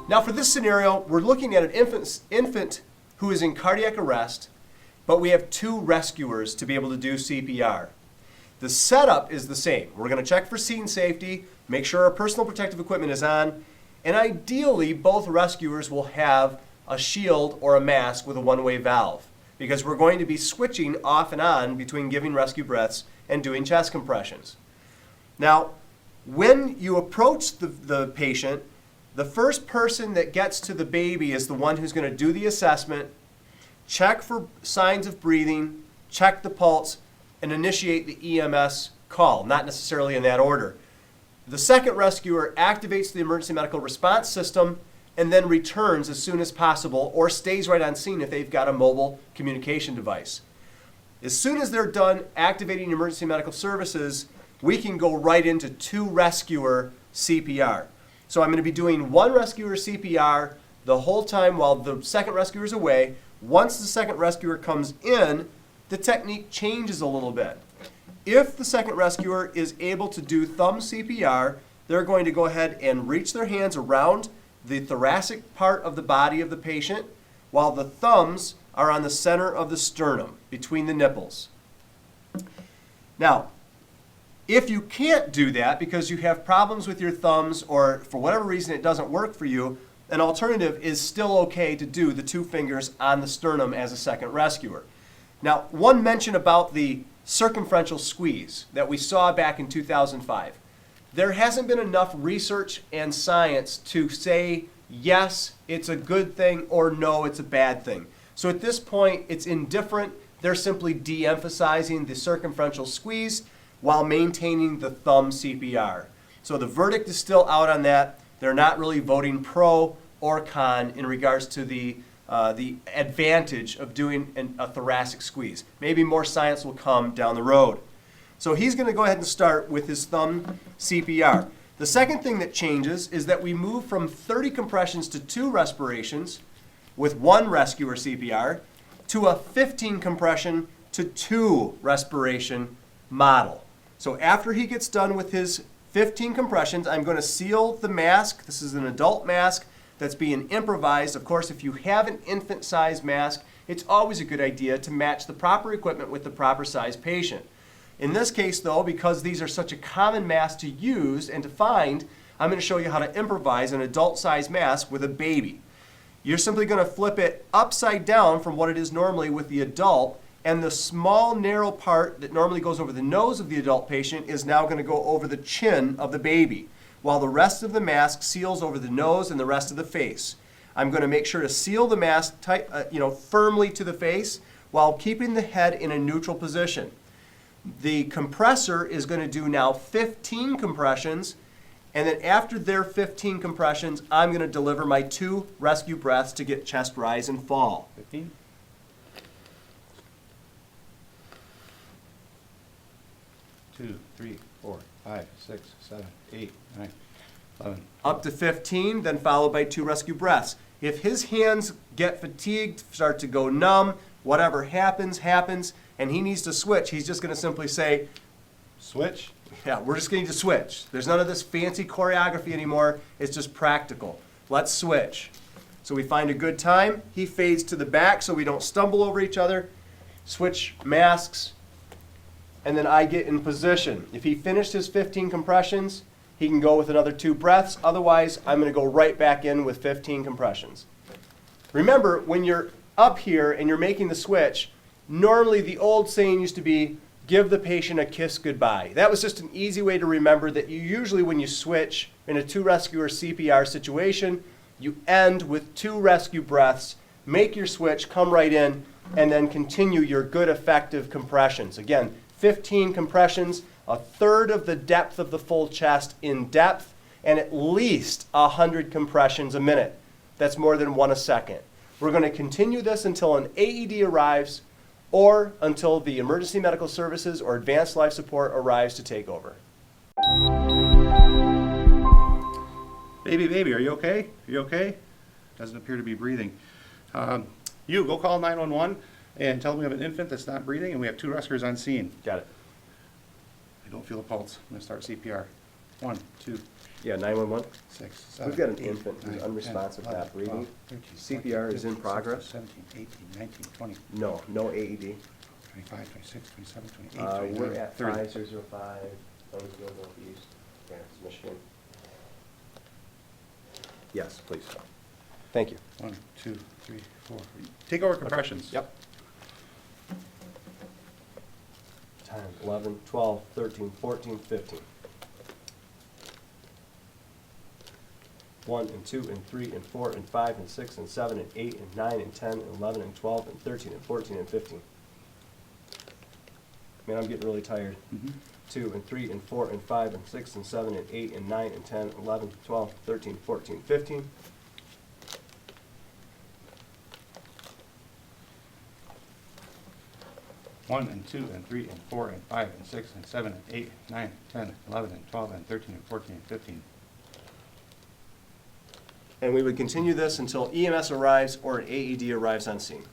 Now for this scenario, we're looking at an infant who is in cardiac arrest, but we have two rescuers to be able to do CPR. The setup is the same. We're going to check for scene safety, make sure our personal protective equipment is on, and ideally both rescuers will have a shield or a mask with a one-way valve, because we're going to be switching off and on between giving rescue breaths and doing chest compressions. Now, when you approach the patient, the first person that gets to the baby is the one who's going to do the assessment, check for signs of breathing, check the pulse, and initiate the EMS call, not necessarily in that order. The second rescuer activates the emergency medical response system and then returns as soon as possible, or stays right on scene if they've got a mobile communication device. As soon as they're done activating emergency medical services, we can go right into two rescuer CPR. So I'm going to be doing one rescuer CPR the whole time while the second rescuer is away. Once the second rescuer comes in, the technique changes a little bit. If the second rescuer is able to do thumb CPR, they're going to go ahead and reach their hands around the thoracic part of the body of the patient, while the thumbs are on the center of the sternum, between the nipples. Now, if you can't do that because you have problems with your thumbs or for whatever reason it doesn't work for you, an alternative is still okay to do the two fingers on the sternum as a second rescuer. Now, one mention about the circumferential squeeze that we saw back in 2005. There hasn't been enough research and science to say, yes, it's a good thing, or no, it's a bad thing. So at this point, it's indifferent. They're simply de-emphasizing the circumferential squeeze while maintaining the thumb CPR. So the verdict is still out on that. They're not really voting pro or con in regards to the advantage of doing a thoracic squeeze. Maybe more science will come down the road. So he's going to go ahead and start with his thumb CPR. The second thing that changes is that we move from 30 compressions to 2 respirations with 1 rescuer CPR to a 15 compression to 2 respiration model. So after he gets done with his 15 compressions, I'm going to seal the mask. This is an adult mask that's being improvised. Of course, if you have an infant-sized mask, it's always a good idea to match the proper equipment with the proper size patient. In this case, though, because these are such a common mask to use and to find, I'm going to show you how to improvise an adult-sized mask with a baby. You're simply going to flip it upside down from what it is normally with the adult, and the small, narrow part that normally goes over the nose of the adult patient is now going to go over the chin of the baby, while the rest of the mask seals over the nose and the rest of the face. I'm going to make sure to seal the mask tight, firmly to the face while keeping the head in a neutral position. The compressor is going to do now 15 compressions, and then after their 15 compressions, I'm going to deliver my 2 rescue breaths to get chest rise and fall. 15. 2, 3, 4, 5, 6, 7, 8, 9, 11. Up to 15, then followed by 2 rescue breaths. If his hands get fatigued, start to go numb, whatever happens, happens, and he needs to switch, he's just going to simply say, Switch. yeah, we're just going to switch. There's none of this fancy choreography anymore. It's just practical. Let's switch. So we find a good time. He fades to the back so we don't stumble over each other. Switch masks. And then I get in position. If he finished his 15 compressions, he can go with another 2 breaths. Otherwise, I'm going to go right back in with 15 compressions. Remember, when you're up here and you're making the switch, normally the old saying used to be, give the patient a kiss goodbye. That was just an easy way to remember that you usually, when you switch in a 2 rescuer CPR situation, you end with 2 rescue breaths, make your switch, come right in, and then continue your good effective compressions. Again, 15 compressions, a third of the depth of the full chest in depth, and at least 100 compressions a minute. That's more than 1 a second. We're going to continue this until an AED arrives or until the emergency medical services or advanced life support arrives to take over. Baby, are you okay? Are you okay? Doesn't appear to be breathing. You go call 911 and tell them we have an infant that's not breathing and we have 2 rescuers on scene. Got it. I don't feel a pulse. I'm going to start CPR. 1, 2, Yeah, 911. 6, 7, We've got an 8, infant who's 9, unresponsive, 10, not 11, breathing. 12, 13, CPR 14, is in 15, progress. 17, 18, 19, 20, No, no AED. 25, 26, 27, 28, We're 29, at 30. 5005, Plainfield Northeast, Kansas, Michigan. Yes, please. Thank you. 1, 2, 3, 4. Take over compressions. Yep. 10, 11, 12, 13, 14, 15. 1 and 2 and 3 and 4 and 5 and 6 and 7 and 8 and 9 and 10 and 11 and 12 and 13 and 14 and 15. Man, I'm getting really tired. Mhm. 2 and 3 and 4 and 5 and 6 and 7 and 8 and 9 and 10, 11, 12, 13, 14, 15. 1 and 2 and 3 and 4 and 5 and 6 and 7 and 8, 9, 10, 11 and 12 and 13 and 14 and 15. And we would continue this until EMS arrives or an AED arrives on scene.